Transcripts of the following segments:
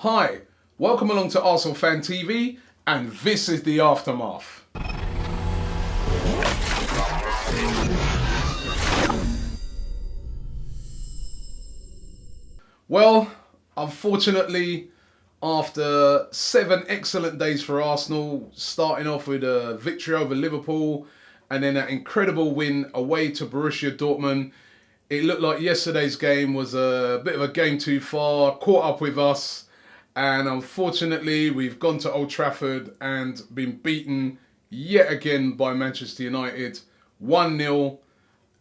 Hi, welcome along to Arsenal Fan TV, and this is the aftermath. Well, unfortunately, after 7 excellent days for Arsenal, starting off with a victory over Liverpool and then an incredible win away to Borussia Dortmund, it looked like yesterday's game was a bit of a game too far, caught up with us, and unfortunately we've gone to Old Trafford and been beaten yet again by Manchester United 1-0,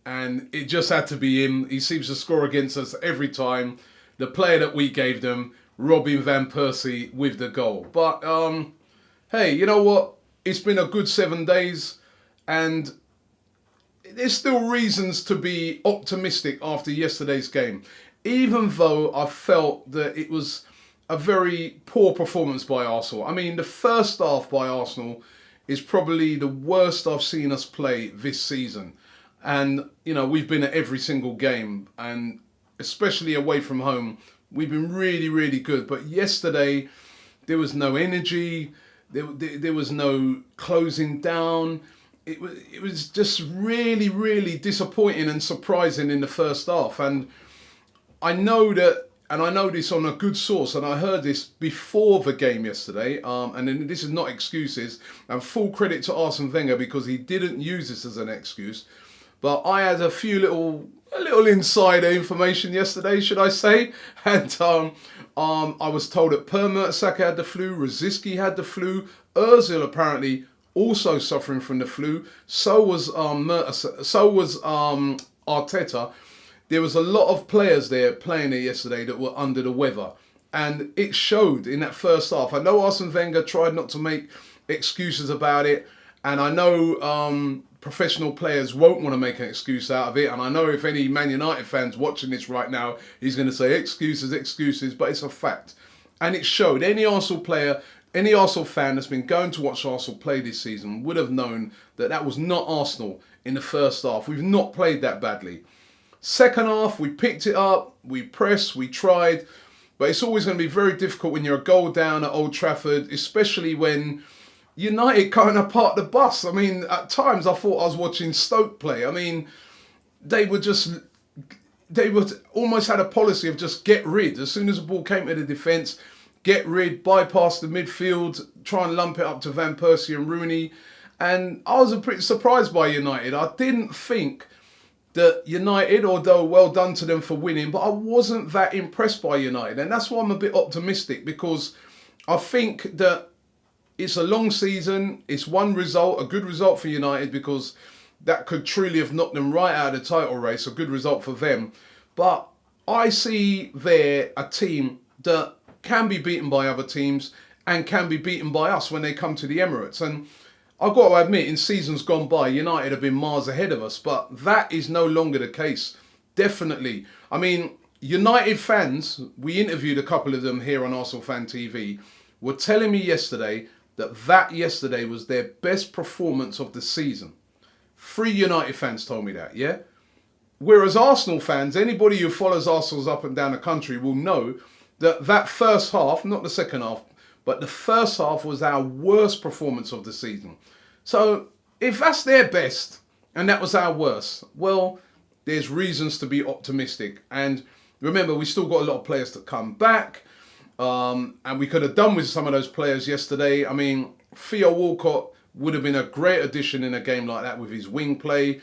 and it just had to be him. He seems to score against us every time. The player that we gave them, Robbie Van Persie, with the goal. But hey, you know what? It's been a good 7 days, and there's still reasons to be optimistic after yesterday's game, even though I felt that it was a very poor performance by Arsenal. I mean, the first half by Arsenal is probably the worst I've seen us play this season. And, you know, we've been at every single game, and especially away from home, we've been really, really good. But yesterday, there was no energy, there was no closing down. It was just really, really disappointing and surprising in the first half. And I know that, and I know this on a good source, and I heard this before the game yesterday, and then this is not excuses, and full credit to Arsene Wenger because he didn't use this as an excuse. But I had a little insider information yesterday, should I say, and I was told that Per Mertesacker had the flu, Rosicky had the flu, Ozil apparently also suffering from the flu. So was Arteta. There was a lot of players there playing there yesterday that were under the weather, and it showed in that first half. I know Arsene Wenger tried not to make excuses about it, and I know professional players won't want to make an excuse out of it, and I know if any Man United fans watching this right now, he's going to say excuses, but it's a fact. And it showed. Any Arsenal player, any Arsenal fan that's been going to watch Arsenal play this season would have known that that was not Arsenal in the first half. We've not played that badly. Second half, we picked it up, we pressed, we tried, but it's always going to be very difficult when you're a goal down at Old Trafford, especially when United kind of parked the bus. I mean, at times I thought I was watching Stoke play. I mean, they would almost had a policy of just get rid. As soon as the ball came to the defence, get rid, bypass the midfield, try and lump it up to Van Persie and Rooney. And I was pretty surprised by United. I didn't think that United, although well done to them for winning, but I wasn't that impressed by United. And that's why I'm a bit optimistic, because I think that it's a long season. It's one result, a good result for United, because that could truly have knocked them right out of the title race. A good result for them. But I see there a team that can be beaten by other teams and can be beaten by us when they come to the Emirates. And I've got to admit, in seasons gone by, United have been miles ahead of us, but that is no longer the case. Definitely. I mean, United fans, we interviewed a couple of them here on Arsenal Fan TV, were telling me yesterday that yesterday was their best performance of the season. 3 United fans told me that, yeah? Whereas Arsenal fans, anybody who follows Arsenal's up and down the country will know that first half, not the second half, but the first half was our worst performance of the season. So if that's their best and that was our worst, well, there's reasons to be optimistic. And remember, we still got a lot of players to come back. And we could have done with some of those players yesterday. I mean, Theo Walcott would have been a great addition in a game like that with his wing play.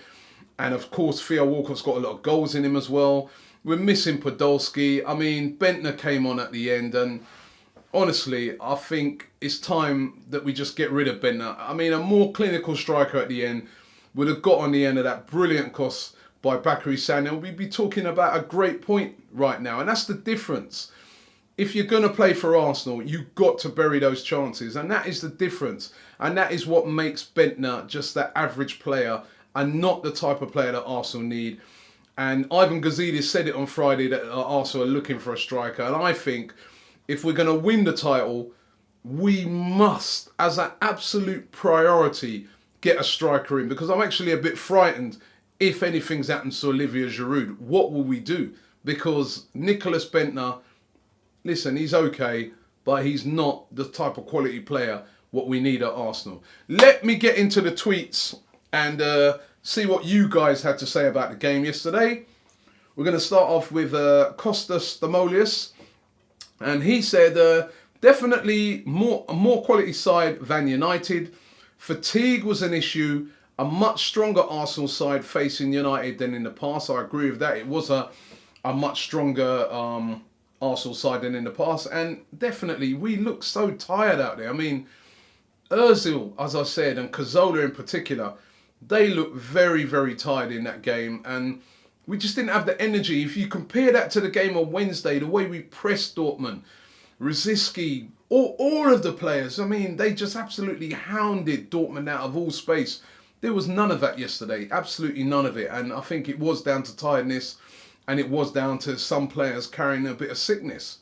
And of course, Theo Walcott's got a lot of goals in him as well. We're missing Podolski. I mean, Bentner came on at the end, and honestly, I think it's time that we just get rid of Bentner. I mean, a more clinical striker at the end would have got on the end of that brilliant cross by Bakary Sagna. We'd be talking about a great point right now. And that's the difference. If you're going to play for Arsenal, you've got to bury those chances. And that is the difference. And that is what makes Bentner just that average player and not the type of player that Arsenal need. And Ivan Gazidis said it on Friday that Arsenal are looking for a striker. And I think if we're going to win the title, we must, as an absolute priority, get a striker in. Because I'm actually a bit frightened if anything's happened to Olivier Giroud. What will we do? Because Nicolas Bentner, listen, he's okay, but he's not the type of quality player what we need at Arsenal. Let me get into the tweets and see what you guys had to say about the game yesterday. We're going to start off with Costas Stamolius, and he said, definitely a more quality side than United. Fatigue was an issue. A much stronger Arsenal side facing United than in the past. I agree with that. It was a much stronger Arsenal side than in the past. And definitely, we look so tired out there. I mean, Ozil, as I said, and Cazorla in particular, they look very, very tired in that game. And we just didn't have the energy. If you compare that to the game on Wednesday, the way we pressed Dortmund, Rosicky, all of the players, I mean, they just absolutely hounded Dortmund out of all space. There was none of that yesterday, absolutely none of it. And I think it was down to tiredness, and it was down to some players carrying a bit of sickness.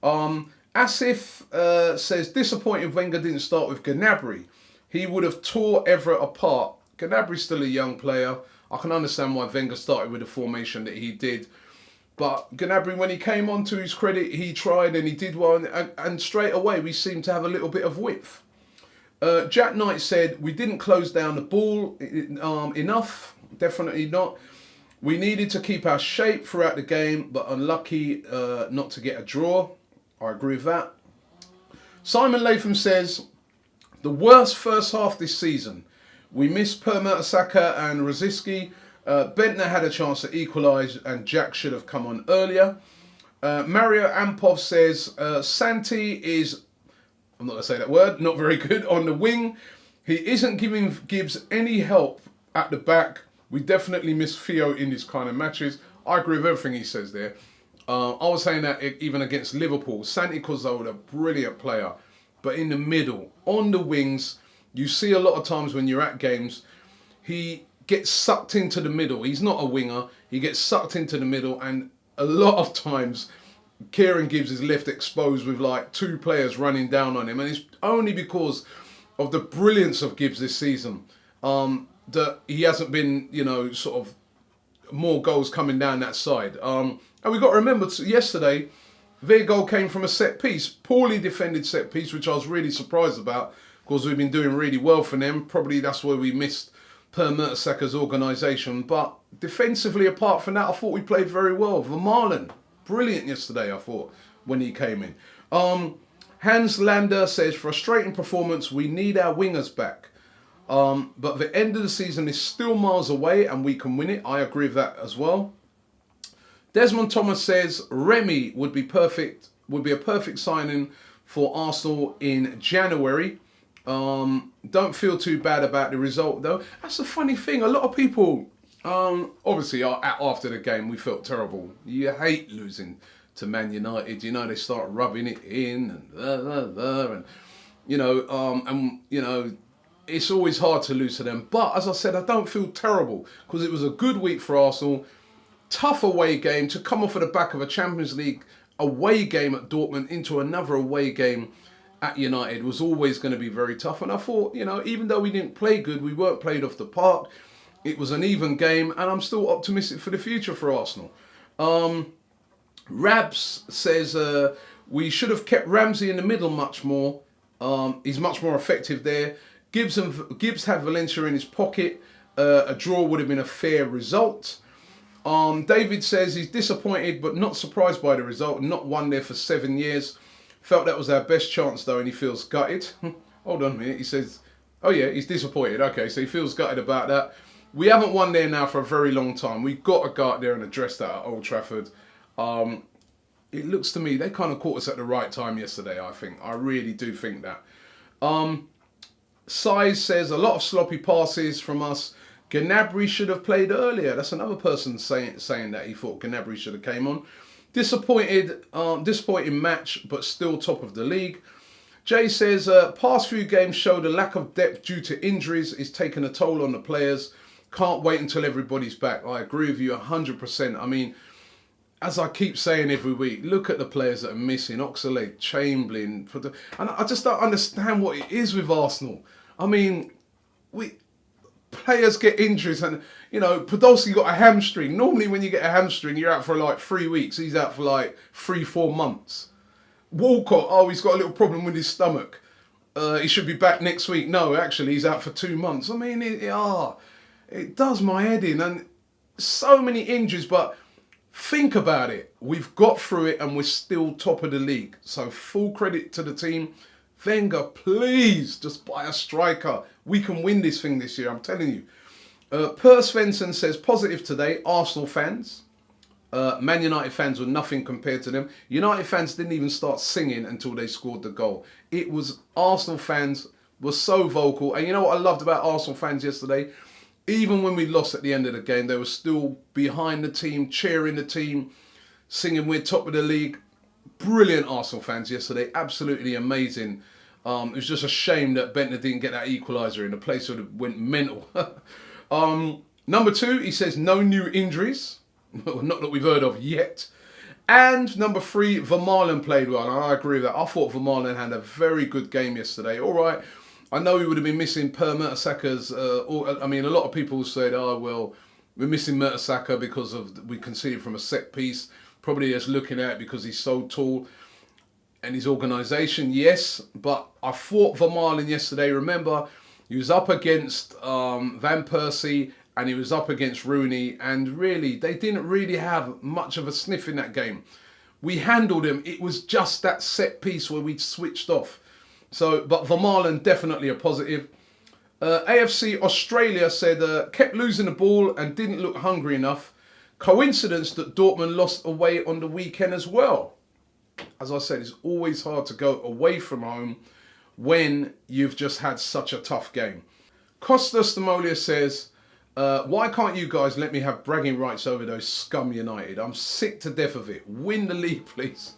Asif says, disappointed Wenger didn't start with Gnabry. He would have tore Everett apart. Gnabry's still a young player. I can understand why Wenger started with the formation that he did. But Gnabry, when he came on, to his credit, he tried and he did well. And straight away, we seemed to have a little bit of width. Jack Knight said, we didn't close down the ball enough. Definitely not. We needed to keep our shape throughout the game, but unlucky not to get a draw. I agree with that. Simon Latham says, the worst first half this season. We missed Per Mertesacker and Rosicky. Bentner had a chance to equalise and Jack should have come on earlier. Mario Ampov says, Santi is, I'm not going to say that word, not very good on the wing. He isn't giving Gibbs any help at the back. We definitely miss Theo in these kind of matches. I agree with everything he says there. I was saying that even against Liverpool. Santi Cazorla, brilliant player. But in the middle, on the wings, you see a lot of times when you're at games, he gets sucked into the middle. He's not a winger. He gets sucked into the middle, and a lot of times Kieran Gibbs is left exposed with like two players running down on him, and it's only because of the brilliance of Gibbs this season that he hasn't been, sort of more goals coming down that side. And we've got to remember, yesterday, their goal came from a set piece, poorly defended set piece, which I was really surprised about because we've been doing really well for them. Probably that's where we missed Per Mertesacker's organisation. But defensively, apart from that, I thought we played very well. Vermaelen, brilliant yesterday, I thought, when he came in. Hans Lander says, frustrating performance, we need our wingers back. But the end of the season is still miles away and we can win it. I agree with that as well. Desmond Thomas says, Remy would be a perfect signing for Arsenal in January. Don't feel too bad about the result though. That's the funny thing. A lot of people, obviously after the game, we felt terrible. You hate losing to Man United. They start rubbing it in and it's always hard to lose to them. But as I said, I don't feel terrible because it was a good week for Arsenal. Tough away game to come off of the back of a Champions League away game at Dortmund into another away game at United was always going to be very tough. And I thought, even though we didn't play good, we weren't played off the park. It was an even game, and I'm still optimistic for the future for Arsenal. Rabs says we should have kept Ramsey in the middle much more. He's much more effective there. Gibbs had Valencia in his pocket. A draw would have been a fair result. David says he's disappointed but not surprised by the result. Not won there for 7 years. Felt that was our best chance though, and he feels gutted. Hold on a minute. He says, oh yeah, he's disappointed. Okay, so he feels gutted about that. We haven't won there now for a very long time. We've got to go out there and address that at Old Trafford. It looks to me they kind of caught us at the right time yesterday, I think. I really do think that. Size says a lot of sloppy passes from us. Gnabry should have played earlier. That's another person saying that he thought Gnabry should have came on. Disappointing match, but still top of the league. Jay says, past few games showed a lack of depth due to injuries is taking a toll on the players. Can't wait until everybody's back. I agree with you 100%. I mean, as I keep saying every week, look at the players that are missing. Oxlade, Chamberlain. And I just don't understand what it is with Arsenal. I mean, players get injuries and, Podolski got a hamstring. Normally when you get a hamstring, you're out for like 3 weeks. He's out for like 3-4 months. Walcott, oh, he's got a little problem with his stomach. He should be back next week. No, actually, he's out for 2 months. I mean, it does my head in. And so many injuries, but think about it. We've got through it and we're still top of the league. So full credit to the team. Wenger, please just buy a striker. We can win this thing this year, I'm telling you. Per Svensson says, positive today, Arsenal fans. Man United fans were nothing compared to them. United fans didn't even start singing until they scored the goal. It was Arsenal fans were so vocal. And you know what I loved about Arsenal fans yesterday? Even when we lost at the end of the game, they were still behind the team, cheering the team, singing we're top of the league. Brilliant Arsenal fans yesterday. Absolutely amazing. It was just a shame that Bentner didn't get that equaliser in. The place would have went mental. Number 2, he says no new injuries. Not that we've heard of yet. And number 3, Vermaelen played well. And I agree with that. I thought Vermaelen had a very good game yesterday. All right. I know we would have been missing Per Mertesacker's. I mean, a lot of people said, oh, well, we're missing Mertesacker because we conceded from a set piece. Probably just looking at it because he's so tall. And his organisation, yes. But I thought Vermaelen yesterday, remember, he was up against Van Persie and he was up against Rooney. And really, they didn't really have much of a sniff in that game. We handled him. It was just that set piece where we'd switched off. So, but Vermaelen definitely a positive. AFC Australia said, kept losing the ball and didn't look hungry enough. Coincidence that Dortmund lost away on the weekend as well. As I said, it's always hard to go away from home when you've just had such a tough game. Costa Stamolia says, why can't you guys let me have bragging rights over those scum United? I'm sick to death of it. Win the league, please.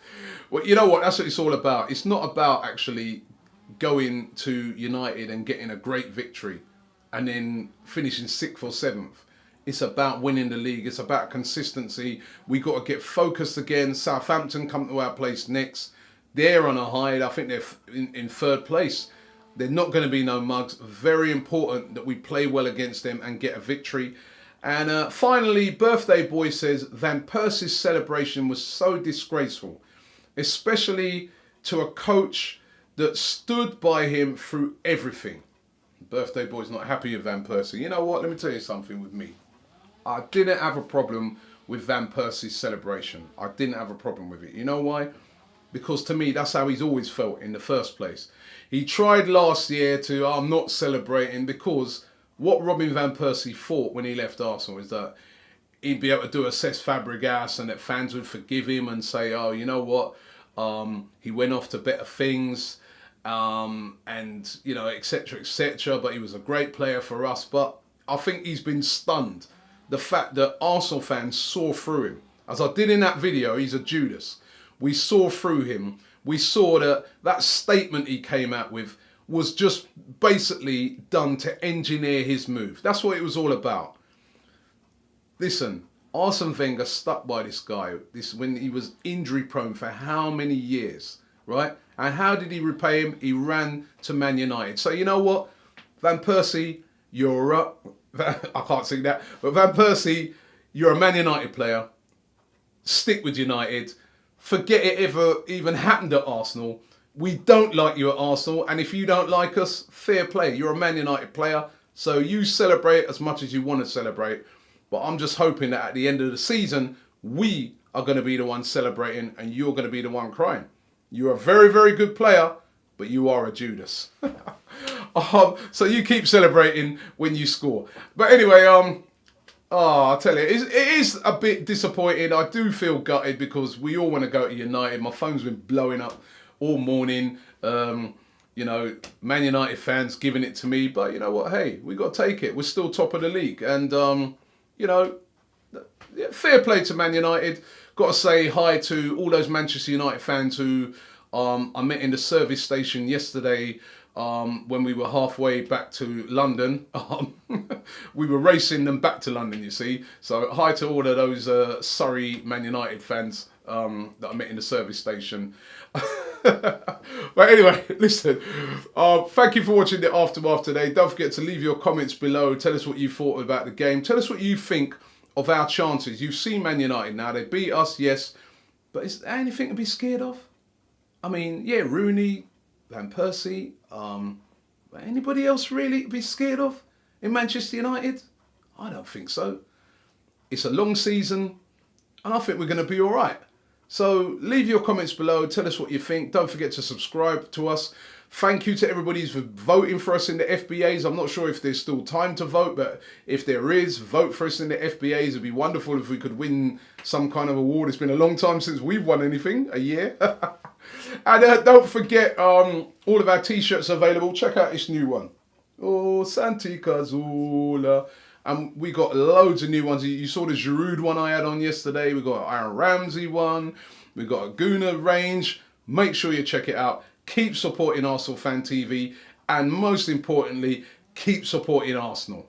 Well, you know what? That's what it's all about. It's not about actually going to United and getting a great victory and then finishing 6th or 7th. It's about winning the league. It's about consistency. We got to get focused again. Southampton come to our place next. They're on a high. I think they're in 3rd place. They're not going to be no mugs. Very important that we play well against them and get a victory. And finally, Birthday Boy says, Van Persie's celebration was so disgraceful, especially to a coach that stood by him through everything. Birthday Boy's not happy with Van Persie. You know what? Let me tell you something with me. I didn't have a problem with Van Persie's celebration. I didn't have a problem with it. You know why? Because to me, that's how he's always felt in the first place. He tried last year to, I'm not celebrating, because what Robin Van Persie thought when he left Arsenal is that he'd be able to do a Cesc Fabregas and that fans would forgive him and say, oh, you know what? He went off to better things, and, you know, etc., etc. But he was a great player for us. But I think he's been stunned. The fact that Arsenal fans saw through him. As I did in that video, he's a Judas. We saw through him. We saw that statement he came out with was just basically done to engineer his move. That's what it was all about. Listen, Arsene Wenger stuck by this guy when he was injury prone for how many years, right? And how did he repay him? He ran to Man United. So you know what? Van Persie, you're up. I can't sing that. But Van Persie, you're a Man United player. Stick with United. Forget it ever even happened at Arsenal. We don't like you at Arsenal. And if you don't like us, fair play. You're a Man United player. So you celebrate as much as you want to celebrate. But I'm just hoping that at the end of the season, we are going to be the one celebrating and you're going to be the one crying. You're a very, very good player, but you are a Judas. So you keep celebrating when you score. But anyway, I tell you, it is a bit disappointing. I do feel gutted because we all want to go to United. My phone's been blowing up all morning. You know, Man United fans giving it to me. But you know what? Hey, we got to take it. We're still top of the league. And, you know, fair play to Man United. Got to say hi to all those Manchester United fans who I met in the service station yesterday. When we were halfway back to London. We were racing them back to London, you see. So hi to all of those Surrey Man United fans that I met in the service station. But anyway, listen, thank you for watching the Aftermath today. Don't forget to leave your comments below. Tell us what you thought about the game. Tell us what you think of our chances. You've seen Man United now. They beat us, yes. But is there anything to be scared of? I mean, yeah, Rooney, Van Persie. Anybody else really be scared of in Manchester United? I don't think so. It's a long season, and I think we're going to be all right. So leave your comments below. Tell us what you think. Don't forget to subscribe to us. Thank you to everybody for voting for us in the FBAs. I'm not sure if there's still time to vote, but if there is, vote for us in the FBAs. It'd be wonderful if we could win some kind of award. It's been a long time since we've won anything, a year. And don't forget, all of our t-shirts available. Check out this new one. Oh, Santi Cazorla. And we got loads of new ones. You saw the Giroud one I had on yesterday. We got an Aaron Ramsey one. We got a Guna range. Make sure you check it out. Keep supporting Arsenal Fan TV. And most importantly, keep supporting Arsenal.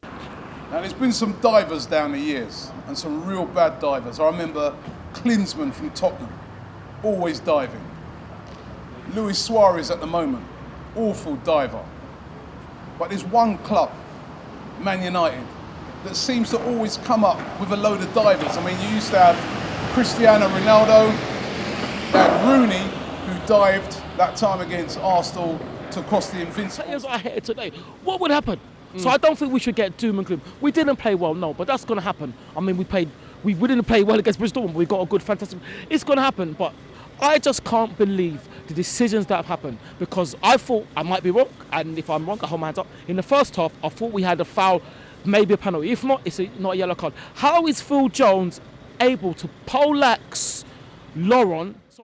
Now, there's been some divers down the years. And some real bad divers. I remember Klinsmann from Tottenham. Always diving. Luis Suarez at the moment. Awful diver. But there's one club, Man United, that seems to always come up with a load of divers. I mean, you used to have Cristiano Ronaldo, and Rooney, who dived that time against Arsenal to cross the Invincibles. Players are here today. What would happen? So I don't think we should get doom and gloom. We didn't play well, no, but that's going to happen. I mean, we didn't play well against Bristol, but we got a good, fantastic. It's going to happen, but I just can't believe the decisions that have happened, because I thought, I might be wrong, and if I'm wrong, I hold my hands up. In the first half, I thought we had a foul, maybe a penalty. If not, it's not a yellow card. How is Phil Jones able to poleaxe Laurent